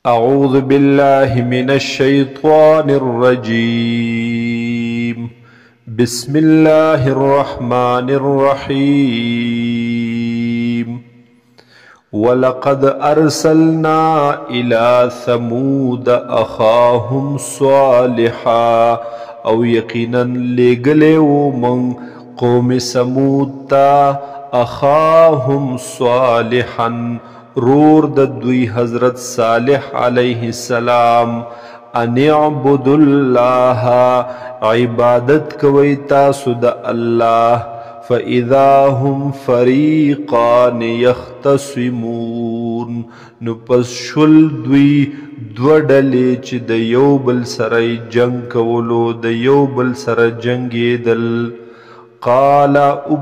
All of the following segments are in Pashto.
أعوذ بالله من الشيطان الرجيم. بسم الله الرحمن الرحيم. ولقد أرسلنا إلى ثمود أخاهم صالحا، أو يقينا لگلو من قوم ثمود تا أخاهم صالحا رور د دوی حضرت صالح علیہ السلام، ان اعبدوا الله عبادت کوي تاسو د الله، فاذا هم فریقان یختصمون نو پس شل دوی دو ډلې چې د یو بل سره جنگ کولو، د یو بل سره جنگېدل. قال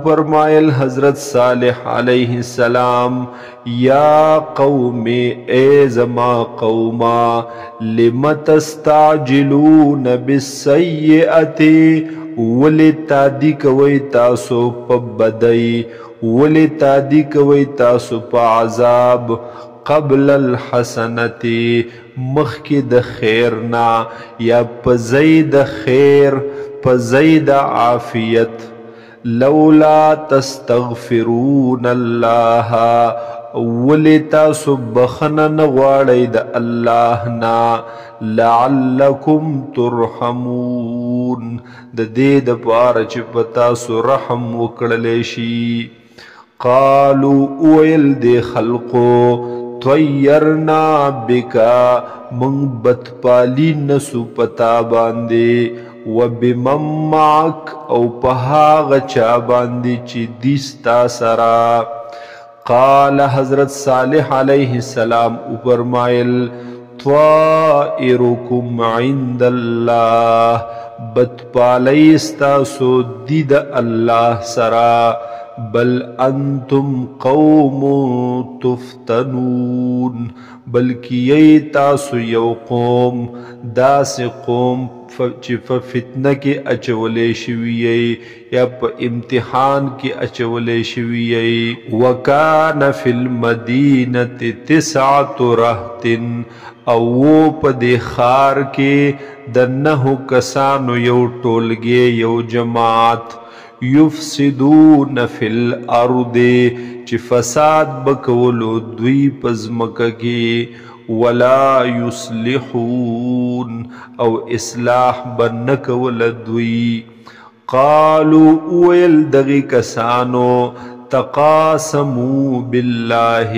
فرمایل حضرت صالح علیہ السلام، یا قوم اے زما قوما، لم تستعجلون بالسیئۃ ولی تادی کوي تاسو په بدی، ولی تادی کوي تاسو په عذاب، قبل الحسنۃ مخکې د خیرنا، یا په زید خیر په زید عافیت. لولا تستغفرون الله ولی تاسو بخنه نه غواړئ د الله نه، لعلکم ترحمون د دې دپاره چې په تاسو رحم وکړلی شي. قالوا اویل دې خلقو، طیرنا بکا من بدپالی نسو پتا باندې، وبمن معک او په هغه چا باندې چې دي ستا سره. قال حضرت صالح علیہ السلام فرمایل، طائرکم عند الله بدپالی ستاسو دی د الله سره، بل انتم قوم تفتنون بلکی یی تاسو یو قوم، داس قوم چې په فتنه کې اچولې شوي یا په امتحان کې اچولې شوي. وکان فی المدینة 9 رهط او په دې ښار کې د 9 کسانو یو ټولګی، یو جماعت، یفسدون فی الارض چې فساد بکولو دوی په ځمکه کې، ولا یصلحون او اصلاح بنکول دوی. قالوا اویل دغی کسانو، تقاسموا بالله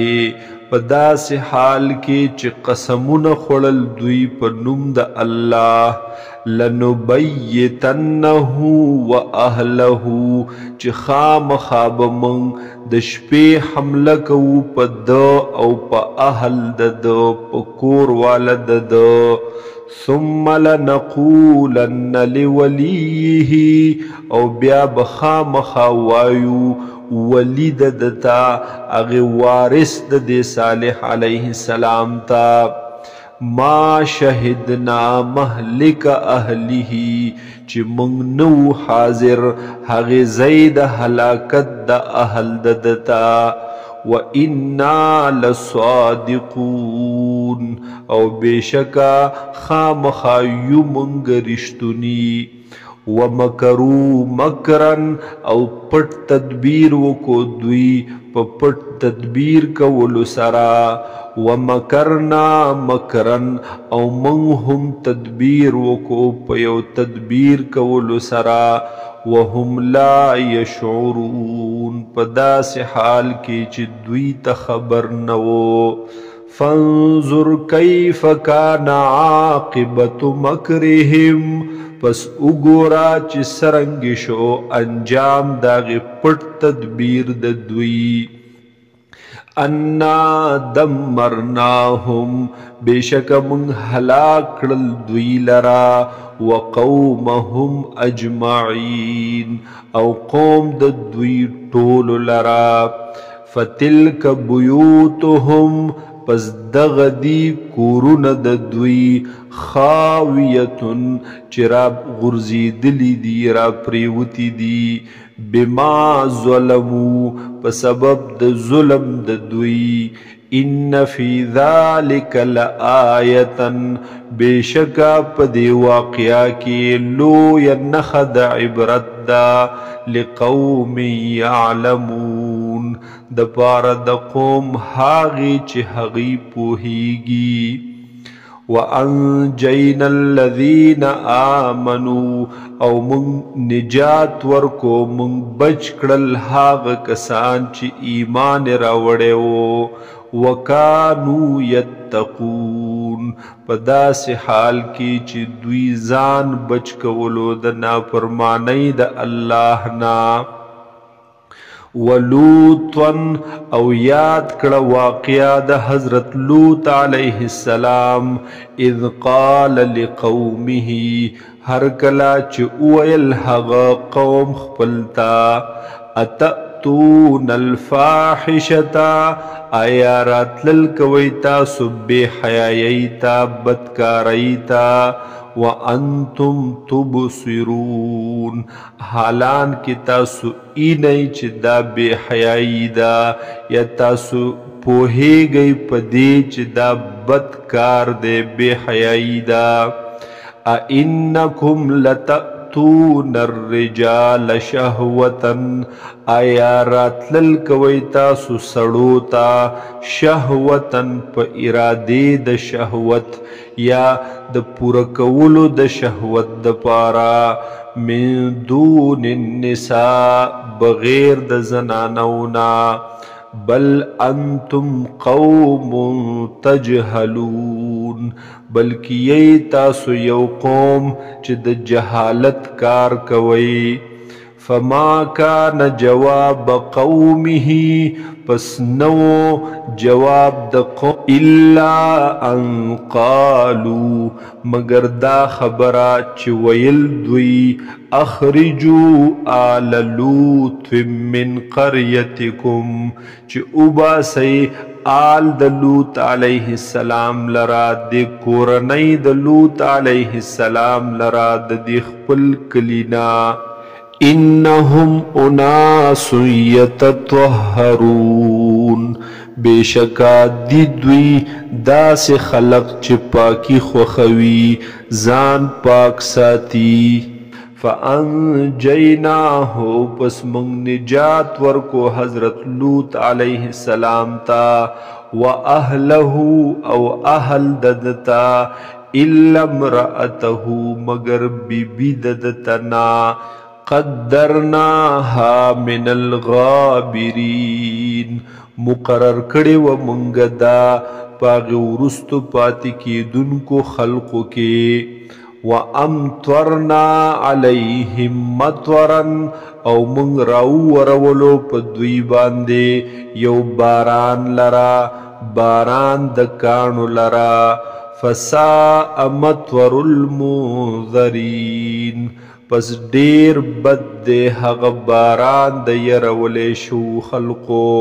په داسې حال کې چې قسمونه خوړل دوی په نوم د الله، لنبیتنه واهله چې خامخا به موږ د شپې حمله کوو په ده او په اهل د ده، په کور واله د ده. ثم لنقولن لولیه او بیا به خامخا وایو ولی د دتا هغې وارث د دې صالح علیه السلام ته، ما شهدنا مهلک اهله چې موږ نه وو حاضر هغې ځای د هلاکت د اهل د دتا، وَإِنَّا لَصَادِقُونَ او بېشکه خامخا یو موږ رښتوني. وَمَكَرُوا مَكْرًا او پټ تدبیر وکړو دوی په پټ تدبیر کولو سره. وَمَكَرْنَا مَكْرًا او موږ هم تدبیر وکړو په یو تدبیر کولو سره. وهم لا یشعرون په داسې حال کې چې دوی ته خبر نه و. فانظر کیف کان عاقبت مکرهم پس وګوره چې څرنګه شو انجام دغه پټ تدبیر د دوی. انا دمرناهم بشک من هلاک کړل دوی لرا، وقومهم اجمعین او قوم د دوی ټول لرا. فتلک بیوتهم پس دغه دی کورونه د دوی، خاویتن چې را غورځېدلي دي، را پریوتي دي، بما ظلمو په سبب د ظلم د دوی. ان فی ذالک لآیتا بیشکا پدی واقعا کی لوی نخد عبرت دا لقوم یعلمون دپار د قوم هاغی چی هغی پوهیگی وَأَنْجَيْنَا الَّذِينَ آمَنُوا او من نجات ورکو من بچ کړل هاغه کسان چې ایمان راوړی وو وَكَانُوا يَتَّقُونَ په داسې حال کې چې دوی ځان بچ کولو د نافرمانۍ د الله نه ولوطا او یاد کړه واقعا د حضرت لوط علیه السلام اذ قال لقومه هر کلا چې اویل هغه قوم خپلتا اتأتون الفاحشتا آیا راتلل کوي تاسو بے حیايي تا بدکاري تا وانتم تبصرون حالان کی تاسو اینئی چې دا بے حیايي دا یا تاسو پوهیږئ پدې چې دا بدکار دی بے حیايي دا ائنکم لتأتون الرجال شهوة آیا راتلل کوي تاسو سړو تا شهوتن په اراده د شهوت یا د پوره کولو د شهوت د پارا من دون النساء بغیر د زنانونا بل انتم قوم تجهلون بلکې یی تاسو یو قوم چې د جهالت کار کوي فما كان جواب قومه پس نو جواب د قوم الا ان قالوا مگر دا خبره چې ویل دوی اخرجوا آل لوط من قريتكم چې وباسئ آل د لوط علیه السلام لرا د کورنۍ د لوط علیه السلام لرا د خپل کلینا انهم اناس یتطهرون بیشکا دی دوی داس خلق چې پاکی خوخوی ځان پاک ساتي فانجیناه پس من نجات ورکو حضرت لوط علیہ السلام تا واهله او اهل ددتا الا امرأته مگر بی بی ددتنا قدرناها من الغابرین مقرر کړي و مونږ دا پاغه ورستو پاتې کېدونکو خلقو کې وامطرنا علیهم مطرا او مونږ راورولو په دوی باندې یو باران لرا باران د کانو لرا فساء مطر المنذرین پس ډیر بد دی هغه باران د يرولې شو خلقو